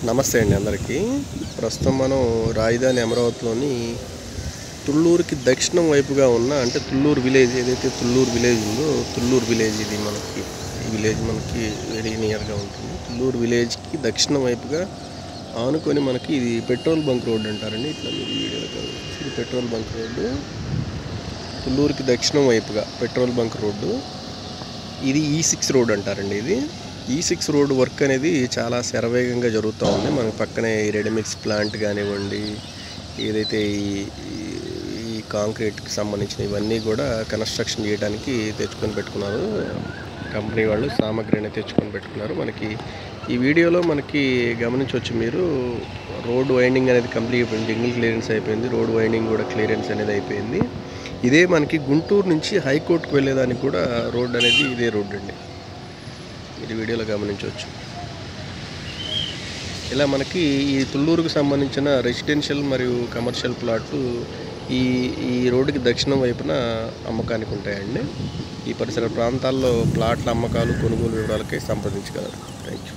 నమస్తే అండి అందరికీ. ప్రస్తుతం మనం రాజధాని అమరావతిలోని తుళ్ళూరుకి దక్షిణం వైపుగా ఉన్న అంటే తుళ్ళూరు విలేజ్ ఏదైతే తుళ్ళూరు విలేజ్ ఉందో తుళ్ళూరు విలేజ్ ఇది మనకి ఈ విలేజ్ మనకి వెరీ నియర్గా ఉంటుంది. తుళ్ళూరు విలేజ్కి దక్షిణం వైపుగా ఆనుకొని మనకి ఇది పెట్రోల్ బంక్ రోడ్ అంటారండి. ఇట్లా మీరు వీడియోలో ఇది పెట్రోల్ బంక్ రోడ్డు, తుళ్ళూరుకి దక్షిణం వైపుగా పెట్రోల్ బంక్ రోడ్డు. ఇది E6 రోడ్ అంటారండి. ఇది E6 రోడ్ వర్క్ అనేది చాలా శరవేగంగా జరుగుతూ ఉంది. మనకు పక్కనే ఈ రెడీమిక్స్ ప్లాంట్ కానివ్వండి, ఏదైతే ఈ కాంక్రీట్కి సంబంధించిన ఇవన్నీ కూడా కన్స్ట్రక్షన్ చేయడానికి తెచ్చుకొని పెట్టుకున్నారు. కంపెనీ వాళ్ళు సామాగ్రి అనేది తెచ్చుకొని పెట్టుకున్నారు. మనకి ఈ వీడియోలో మనకి గమనించవచ్చు మీరు, రోడ్ వైండింగ్ అనేది కంప్లీట్ అయిపోయింది, జింగిల్ క్లియరెన్స్ అయిపోయింది, రోడ్ వైండింగ్ కూడా క్లియరెన్స్ అనేది అయిపోయింది. ఇదే మనకి గుంటూరు నుంచి హైకోర్టుకు వెళ్ళేదానికి కూడా రోడ్ అనేది ఇదే రోడ్ అండి. ఇది వీడియోలో గమనించవచ్చు. ఇలా మనకి ఈ తుళ్ళూరుకు సంబంధించిన రెసిడెన్షియల్ మరియు కమర్షియల్ ప్లాట్లు ఈ రోడ్డుకి దక్షిణం వైపున అమ్మకానికి ఉంటాయండి. ఈ పరిసర ప్రాంతాల్లో ప్లాట్ల అమ్మకాలు కొనుగోలు వివరాలకై సంప్రదించగలరు. Thank you.